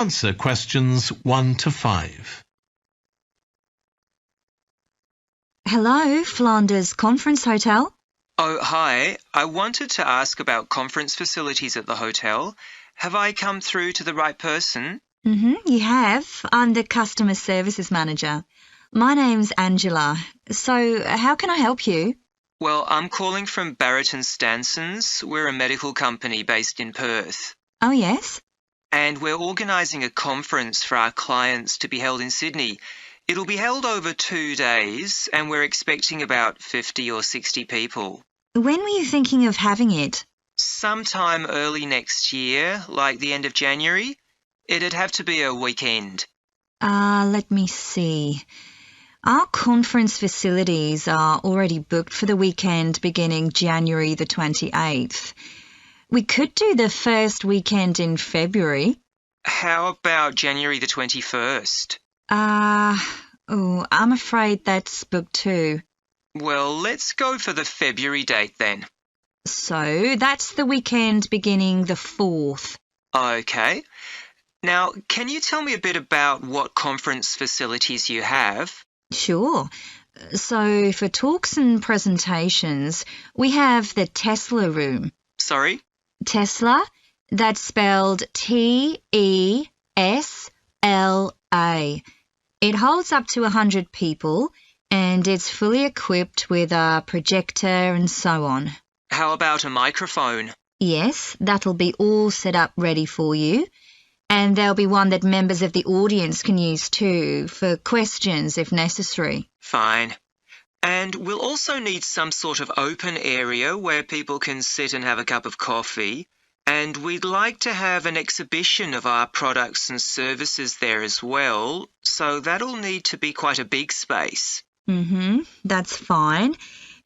Answer questions 1 to 5. Hello, Flanders Conference Hotel. Oh, hi. I wanted to ask about conference facilities at the hotel. Have I come through to the right person? You have. I'm the Customer Services Manager. My name's Angela. So, how can I help you? Well, I'm calling from Barrett and Stansons. We're a medical company based in Perth. Oh, yes? And we're organising a conference for our clients to be held in Sydney. It'll be held over 2 days, and we're expecting about 50 or 60 people. When were you thinking of having it? Sometime early next year, like the end of January. It'd have to be a weekend. Let me see. Our conference facilities are already booked for the weekend beginning January the 28th. We could do the first weekend in February. How about January the 21st? I'm afraid that's booked too. Well, let's go for the February date then. So that's the weekend beginning the 4th. Okay. Now, can you tell me a bit about what conference facilities you have? Sure. So for talks and presentations, we have the Tesla room. Sorry? Tesla, that's spelled Tesla. It holds up to 100 people and it's fully equipped with a projector and so on. How about a microphone? Yes, that'll be all set up ready for you. And there'll be one that members of the audience can use too, for questions if necessary. Fine. And we'll also need some sort of open area where people can sit and have a cup of coffee. And we'd like to have an exhibition of our products and services there as well, so that'll need to be quite a big space. That's fine.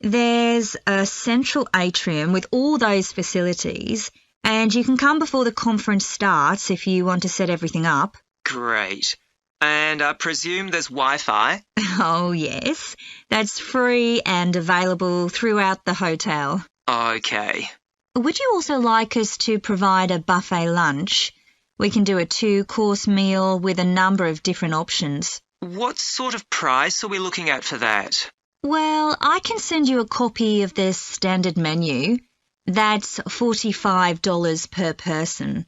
There's a central atrium with all those facilities, and you can come before the conference starts if you want to set everything up. Great. And I presume there's Wi-Fi? Oh, yes. That's free and available throughout the hotel. Okay. Would you also like us to provide a buffet lunch? We can do a 2-course meal with a number of different options. What sort of price are we looking at for that? Well, I can send you a copy of the standard menu. That's $45 per person.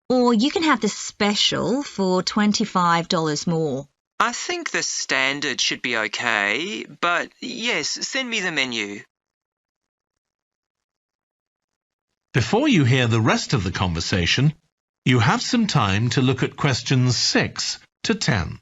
Or you can have the special for $25 more. I think the standard should be okay, but yes, send me the menu. Before you hear the rest of the conversation, you have some time to look at questions 6 to 10.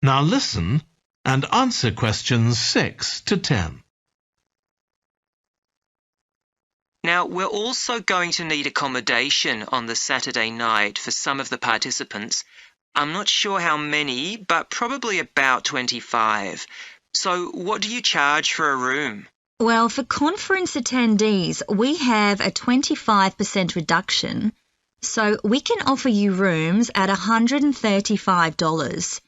Now listen and answer questions 6 to 10. Now, we're also going to need accommodation on the Saturday night for some of the participants. I'm not sure how many, but probably about 25. So what do you charge for a room? Well, for conference attendees, we have a 25% reduction, so we can offer you rooms at $135.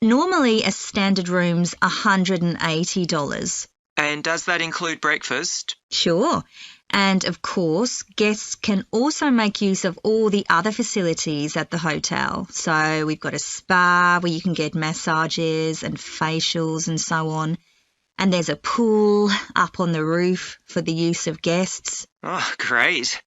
Normally, a standard room's $180. And does that include breakfast? Sure. And of course, guests can also make use of all the other facilities at the hotel. So we've got a spa where you can get massages and facials and so on. And there's a pool up on the roof for the use of guests. Oh, great.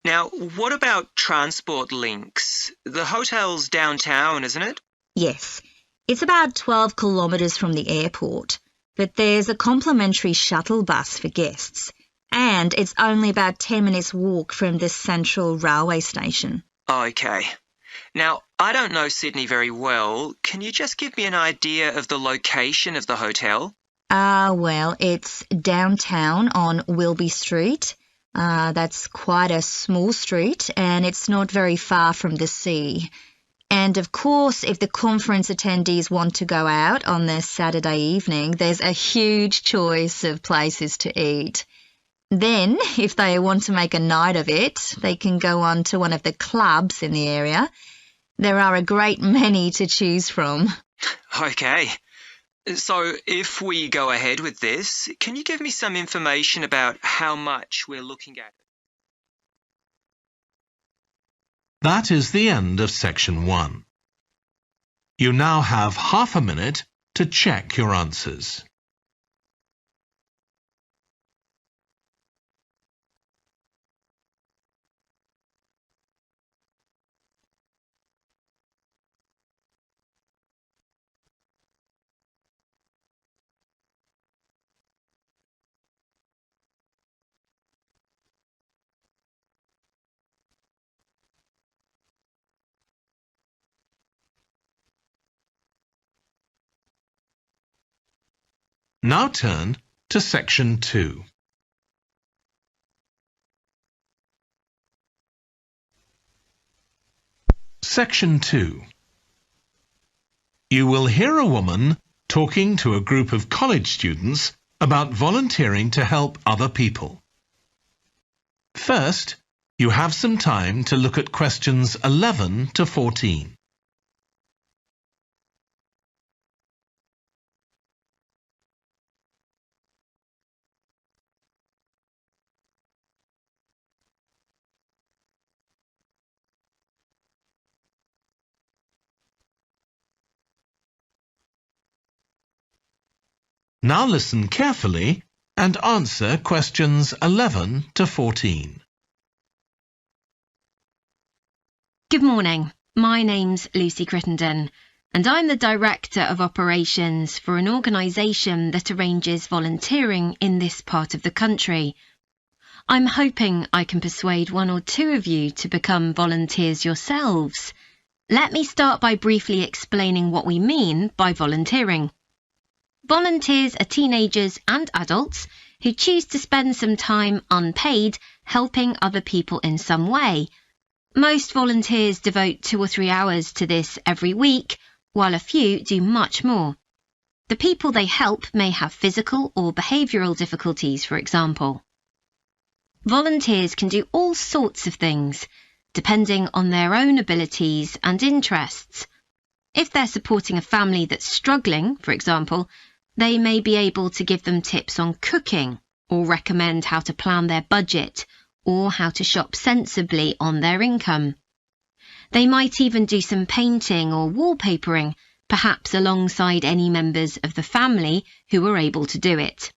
Now, what about transport links? The hotel's downtown, isn't it? Yes. It's about 12 kilometres from the airport, but there's a complimentary shuttle bus for guests, and it's only about 10 minutes walk from the central railway station. Okay. Now, I don't know Sydney very well. Can you just give me an idea of the location of the hotel? Well, it's downtown on Wilby Street. That's quite a small street, and it's not very far from the sea. And of course, if the conference attendees want to go out on their Saturday evening, there's a huge choice of places to eat. Then, if they want to make a night of it, they can go on to one of the clubs in the area. There are a great many to choose from. Okay. So if we go ahead with this, can you give me some information about how much we're looking at? That is the end of section 1. You now have half a minute to check your answers. Now turn to section 2. Section 2. You will hear a woman talking to a group of college students about volunteering to help other people. First, you have some time to look at questions 11 to 14. Now listen carefully and answer questions 11 to 14. Good morning. My name's Lucy Crittenden, and I'm the Director of Operations for an organisation that arranges volunteering in this part of the country. I'm hoping I can persuade one or two of you to become volunteers yourselves. Let me start by briefly explaining what we mean by volunteering. Volunteers are teenagers and adults who choose to spend some time unpaid helping other people in some way. Most volunteers devote 2 or 3 hours to this every week, while a few do much more. The people they help may have physical or behavioural difficulties, for example. Volunteers can do all sorts of things, depending on their own abilities and interests. If they're supporting a family that's struggling, for example, they may be able to give them tips on cooking, or recommend how to plan their budget, or how to shop sensibly on their income. They might even do some painting or wallpapering, perhaps alongside any members of the family who are able to do it.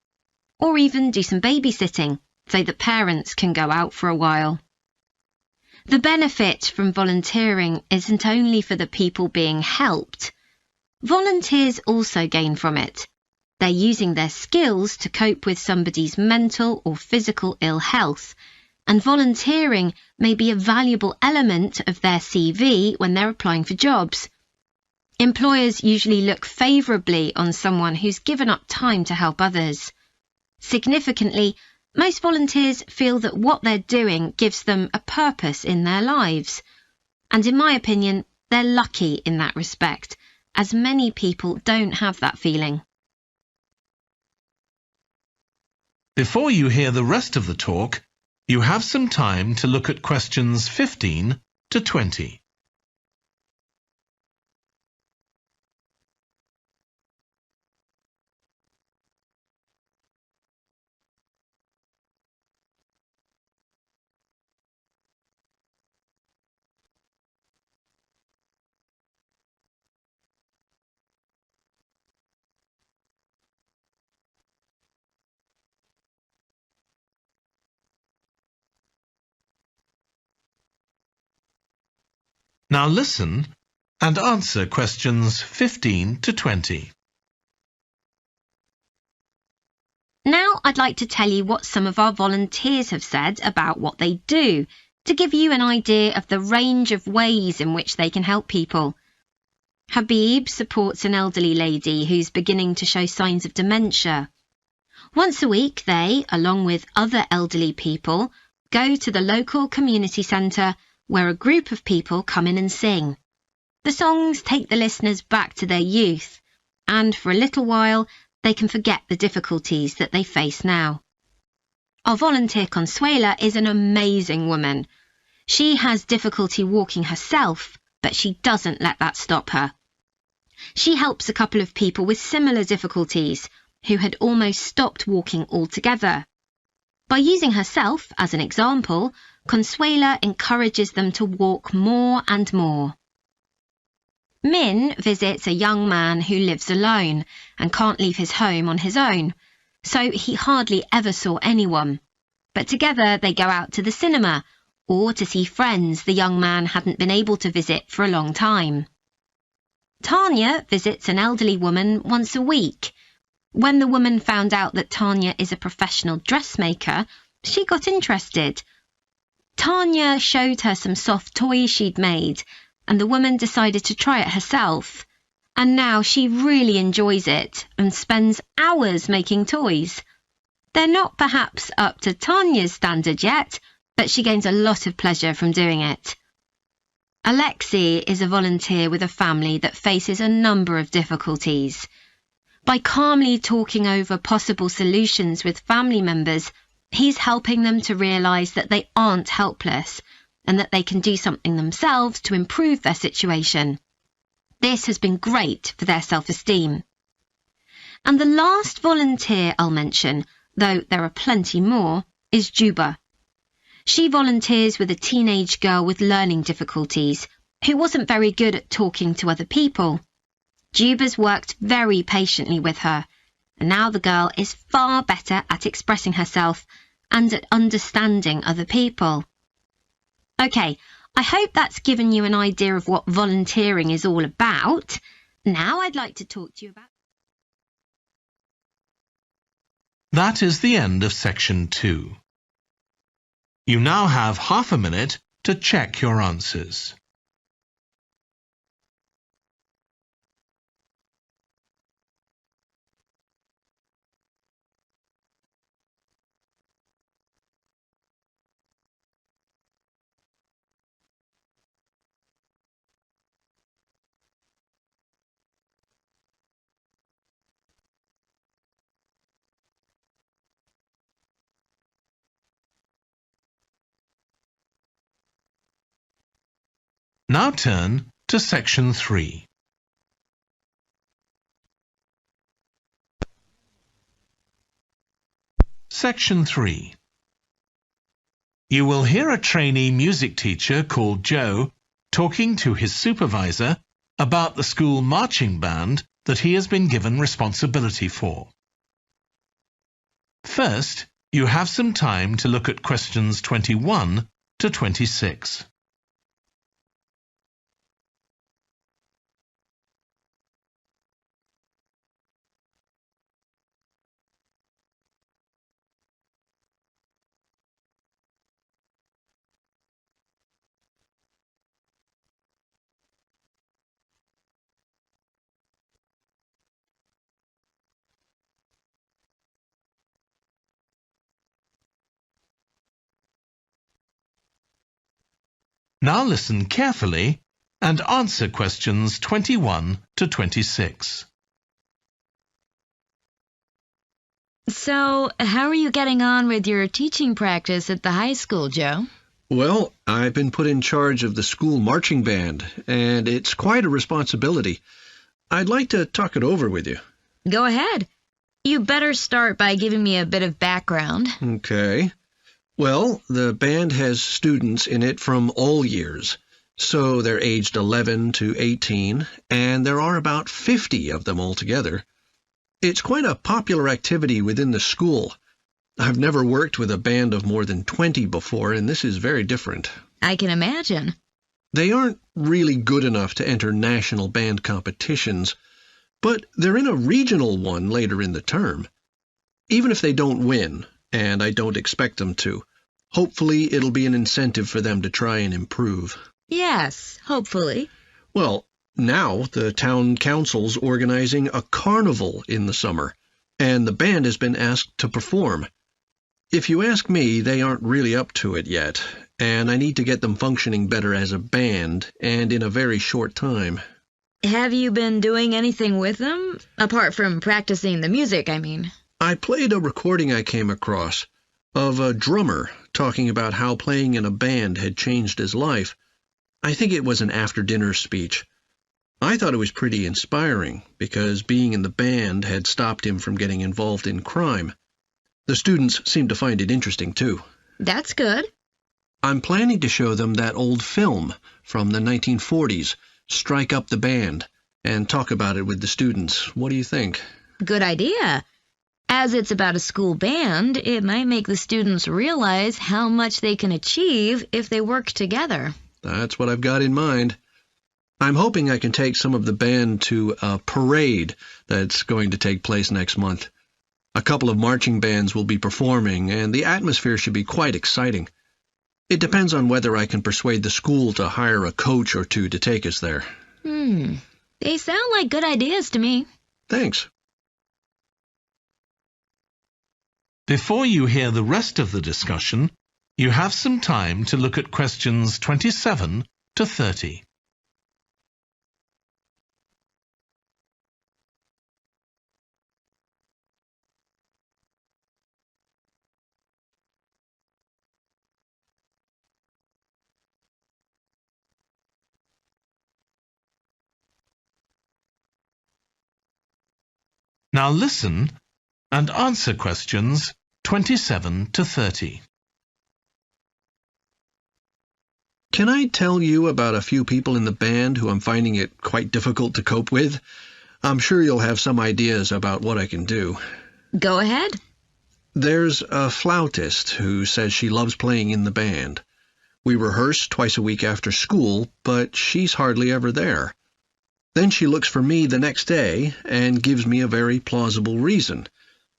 Or even do some babysitting, so that parents can go out for a while. The benefit from volunteering isn't only for the people being helped. Volunteers also gain from it. They're using their skills to cope with somebody's mental or physical ill health, and volunteering may be a valuable element of their CV when they're applying for jobs. Employers usually look favourably on someone who's given up time to help others. Significantly, most volunteers feel that what they're doing gives them a purpose in their lives. And in my opinion, they're lucky in that respect, as many people don't have that feeling. Before you hear the rest of the talk, you have some time to look at questions 15 to 20. Now listen and answer questions 15 to 20. Now I'd like to tell you what some of our volunteers have said about what they do, to give you an idea of the range of ways in which they can help people. Habib supports an elderly lady who's beginning to show signs of dementia. Once a week they, along with other elderly people, go to the local community centre where a group of people come in and sing. The songs take the listeners back to their youth, and for a little while, they can forget the difficulties that they face now. Our volunteer Consuela is an amazing woman. She has difficulty walking herself, but she doesn't let that stop her. She helps a couple of people with similar difficulties who had almost stopped walking altogether. By using herself as an example, Consuela encourages them to walk more and more. Min visits a young man who lives alone and can't leave his home on his own, so he hardly ever saw anyone. But together they go out to the cinema or to see friends the young man hadn't been able to visit for a long time. Tanya visits an elderly woman once a week. When the woman found out that Tanya is a professional dressmaker, she got interested. Tanya showed her some soft toys she'd made, and the woman decided to try it herself. And now she really enjoys it and spends hours making toys. They're not perhaps up to Tanya's standard yet, but she gains a lot of pleasure from doing it. Alexei is a volunteer with a family that faces a number of difficulties. By calmly talking over possible solutions with family members, he's helping them to realise that they aren't helpless and that they can do something themselves to improve their situation. This has been great for their self-esteem. And the last volunteer I'll mention, though there are plenty more, is Juba. She volunteers with a teenage girl with learning difficulties who wasn't very good at talking to other people. Juba's worked very patiently with her, and now the girl is far better at expressing herself and at understanding other people. OK, I hope that's given you an idea of what volunteering is all about. Now I'd like to talk to you about... That is the end of section 2. You now have half a minute to check your answers. Now turn to section 3. Section 3. You will hear a trainee music teacher called Joe talking to his supervisor about the school marching band that he has been given responsibility for. First, you have some time to look at questions 21 to 26. Now listen carefully and answer questions 21 to 26. So, how are you getting on with your teaching practice at the high school, Joe? Well, I've been put in charge of the school marching band, and it's quite a responsibility. I'd like to talk it over with you. Go ahead. You better start by giving me a bit of background. Okay. Well, the band has students in it from all years, so they're aged 11 to 18, and there are about 50 of them altogether. It's quite a popular activity within the school. I've never worked with a band of more than 20 before, and this is very different. I can imagine. They aren't really good enough to enter national band competitions, but they're in a regional one later in the term. Even if they don't win, and I don't expect them to, hopefully it'll be an incentive for them to try and improve. Yes, hopefully. Well, now the town council's organizing a carnival in the summer, and the band has been asked to perform. If you ask me, they aren't really up to it yet, and I need to get them functioning better as a band, and in a very short time. Have you been doing anything with them? Apart from practicing the music, I mean. I played a recording I came across of a drummer talking about how playing in a band had changed his life. I think it was an after-dinner speech. I thought it was pretty inspiring because being in the band had stopped him from getting involved in crime. The students seemed to find it interesting, too. That's good. I'm planning to show them that old film from the 1940s, Strike Up the Band, and talk about it with the students. What do you think? Good idea. As it's about a school band, it might make the students realize how much they can achieve if they work together. That's what I've got in mind. I'm hoping I can take some of the band to a parade that's going to take place next month. A couple of marching bands will be performing, and the atmosphere should be quite exciting. It depends on whether I can persuade the school to hire a coach or two to take us there. They sound like good ideas to me. Thanks. Before you hear the rest of the discussion, you have some time to look at questions 27 to 30. Now listen and answer questions 27 to 30. Can I tell you about a few people in the band who I'm finding it quite difficult to cope with? I'm sure you'll have some ideas about what I can do. Go ahead. There's a flautist who says she loves playing in the band. We rehearse twice a week after school, but she's hardly ever there. Then she looks for me the next day and gives me a very plausible reason.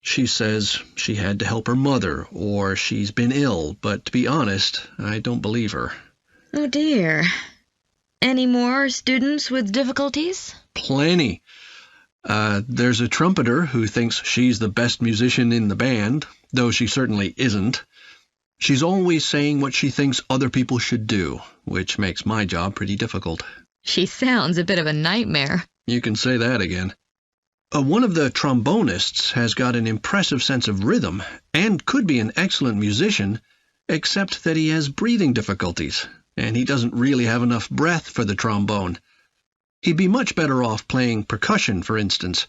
She says she had to help her mother, or she's been ill, but to be honest, I don't believe her. Oh dear. Any more students with difficulties? Plenty. There's a trumpeter who thinks she's the best musician in the band, though she certainly isn't. She's always saying what she thinks other people should do, which makes my job pretty difficult. She sounds a bit of a nightmare. You can say that again. One of the trombonists has got an impressive sense of rhythm and could be an excellent musician, except that he has breathing difficulties, and he doesn't really have enough breath for the trombone. He'd be much better off playing percussion, for instance,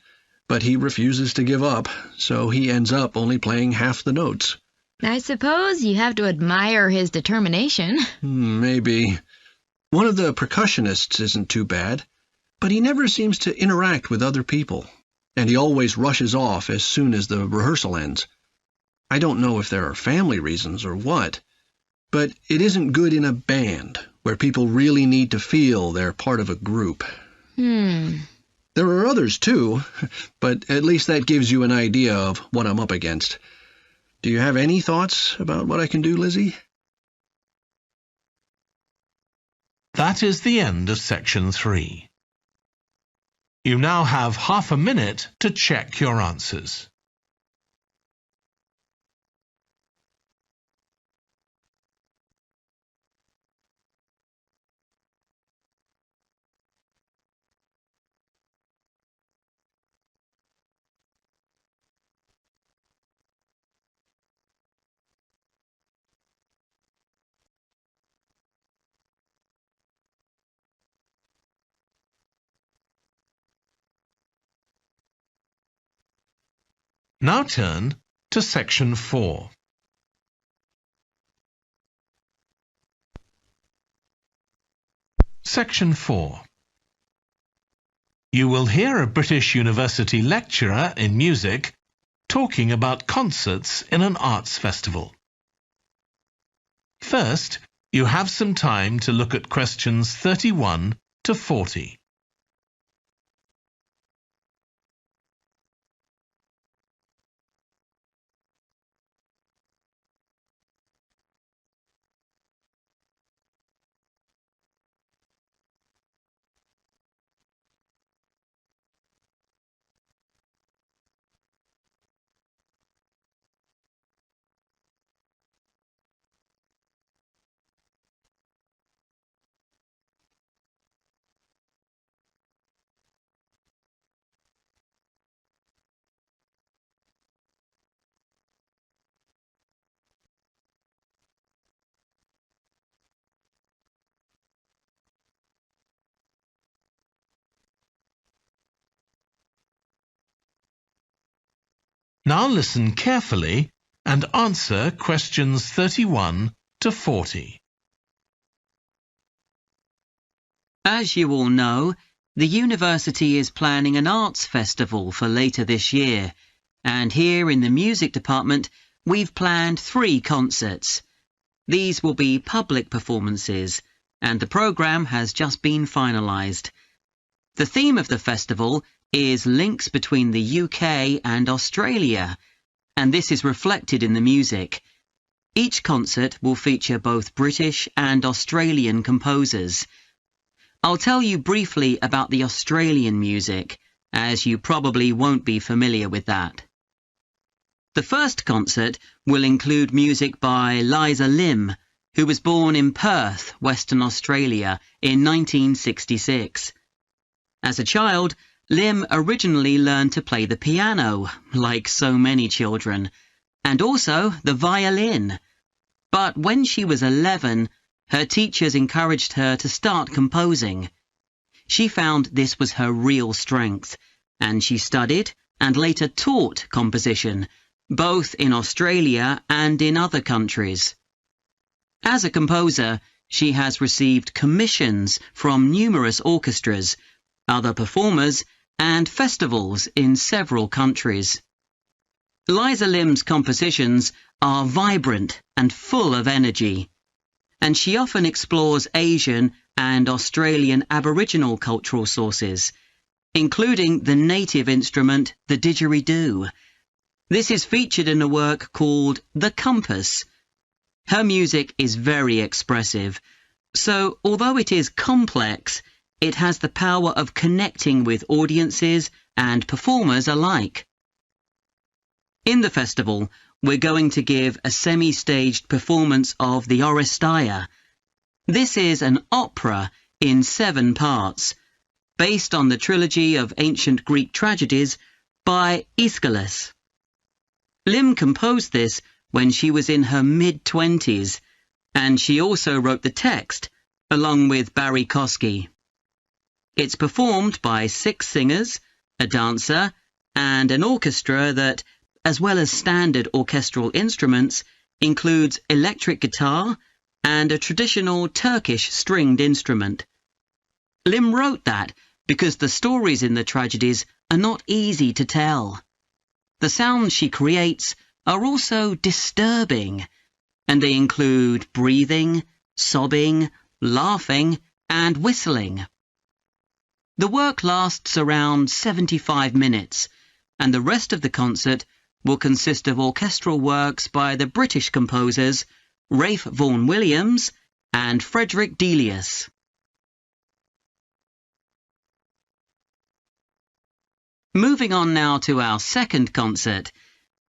but he refuses to give up, so he ends up only playing half the notes. I suppose you have to admire his determination. Maybe. One of the percussionists isn't too bad, but he never seems to interact with other people, and he always rushes off as soon as the rehearsal ends. I don't know if there are family reasons or what, but it isn't good in a band where people really need to feel they're part of a group. There are others too, but at least that gives you an idea of what I'm up against. Do you have any thoughts about what I can do, Lizzie? That is the end of section 3. You now have half a minute to check your answers. Now turn to section 4. Section 4. You will hear a British University lecturer in music talking about concerts in an arts festival. First, you have some time to look at questions 31 to 40. Now listen carefully and answer questions 31 to 40. As you all know, the university is planning an arts festival for later this year, and here in the music department we've planned 3 concerts. These will be public performances, and the programme has just been finalised. The theme of the festival is links between the UK and Australia, and this is reflected in the music. Each concert will feature both British and Australian composers. I'll tell you briefly about the Australian music, as you probably won't be familiar with that. The first concert will include music by Liza Lim, who was born in Perth, Western Australia, in 1966. As a child, Lim originally learned to play the piano, like so many children, and also the violin. But when she was 11, her teachers encouraged her to start composing. She found this was her real strength, and she studied and later taught composition, both in Australia and in other countries. As a composer, she has received commissions from numerous orchestras, other performers, and festivals in several countries. Liza Lim's compositions are vibrant and full of energy, and she often explores Asian and Australian Aboriginal cultural sources, including the native instrument, the didgeridoo. This is featured in a work called The Compass. Her music is very expressive, so although it is complex, it has the power of connecting with audiences and performers alike. In the festival, we're going to give a semi-staged performance of the Oresteia. This is an opera in 7 parts, based on the trilogy of ancient Greek tragedies by Aeschylus. Lim composed this when she was in her mid-20s, and she also wrote the text, along with Barry Kosky. It's performed by 6 singers, a dancer, and an orchestra that, as well as standard orchestral instruments, includes electric guitar and a traditional Turkish stringed instrument. Lim wrote that because the stories in the tragedies are not easy to tell. The sounds she creates are also disturbing, and they include breathing, sobbing, laughing, and whistling. The work lasts around 75 minutes, and the rest of the concert will consist of orchestral works by the British composers Ralph Vaughan Williams and Frederick Delius. Moving on now to our second concert.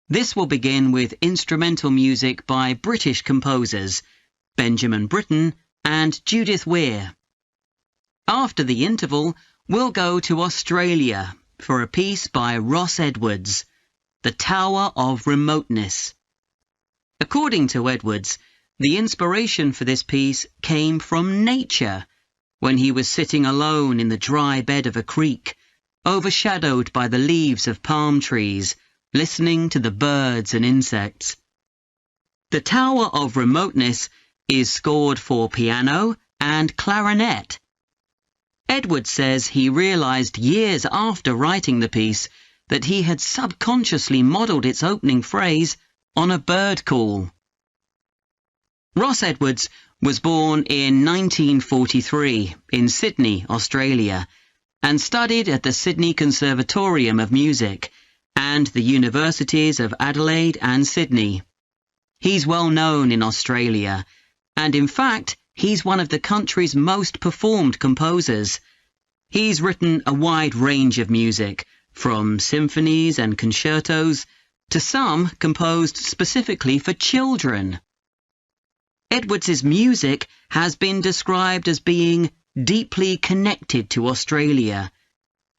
This will begin with instrumental music by British composers Benjamin Britten and Judith Weir. After the interval, we'll go to Australia for a piece by Ross Edwards, The Tower of Remoteness. According to Edwards, the inspiration for this piece came from nature, when he was sitting alone in the dry bed of a creek, overshadowed by the leaves of palm trees, listening to the birds and insects. The Tower of Remoteness is scored for piano and clarinet. Edwards says he realized years after writing the piece that he had subconsciously modelled its opening phrase on a bird call. Ross Edwards was born in 1943 in Sydney, Australia, and studied at the Sydney Conservatorium of Music and the universities of Adelaide and Sydney. He's well known in Australia, and in fact, he's one of the country's most performed composers. He's written a wide range of music, from symphonies and concertos to some composed specifically for children. Edwards's music has been described as being deeply connected to Australia,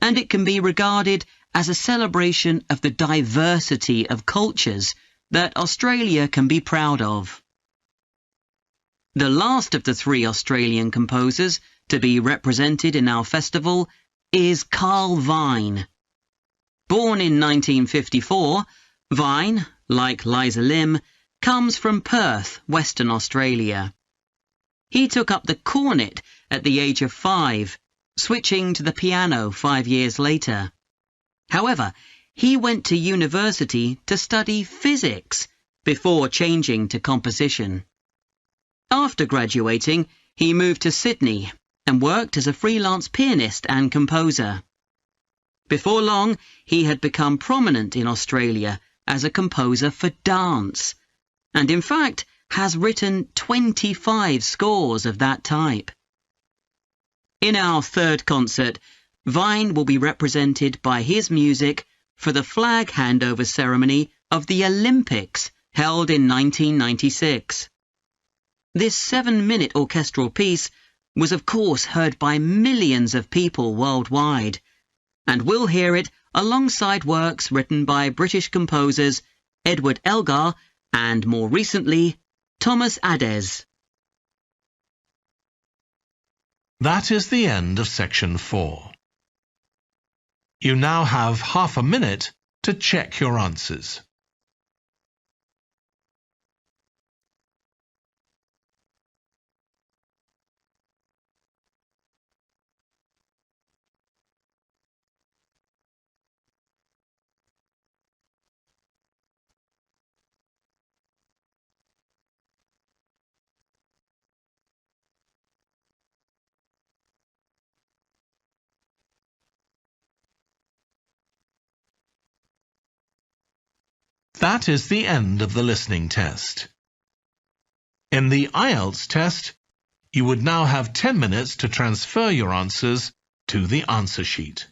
and it can be regarded as a celebration of the diversity of cultures that Australia can be proud of. The last of the 3 Australian composers to be represented in our festival is Carl Vine. Born in 1954, Vine, like Liza Lim, comes from Perth, Western Australia. He took up the cornet at the age of 5, switching to the piano 5 years later. However, he went to university to study physics before changing to composition. After graduating, he moved to Sydney and worked as a freelance pianist and composer. Before long, he had become prominent in Australia as a composer for dance, and in fact has written 25 scores of that type. In our third concert, Vine will be represented by his music for the flag handover ceremony of the Olympics held in 1996. This 7-minute orchestral piece was of course heard by millions of people worldwide, and we'll hear it alongside works written by British composers Edward Elgar and, more recently, Thomas Adès. That is the end of section 4. You now have half a minute to check your answers. That is the end of the listening test. In the Ielts test, you would now have 10 minutes to transfer your answers to the answer sheet.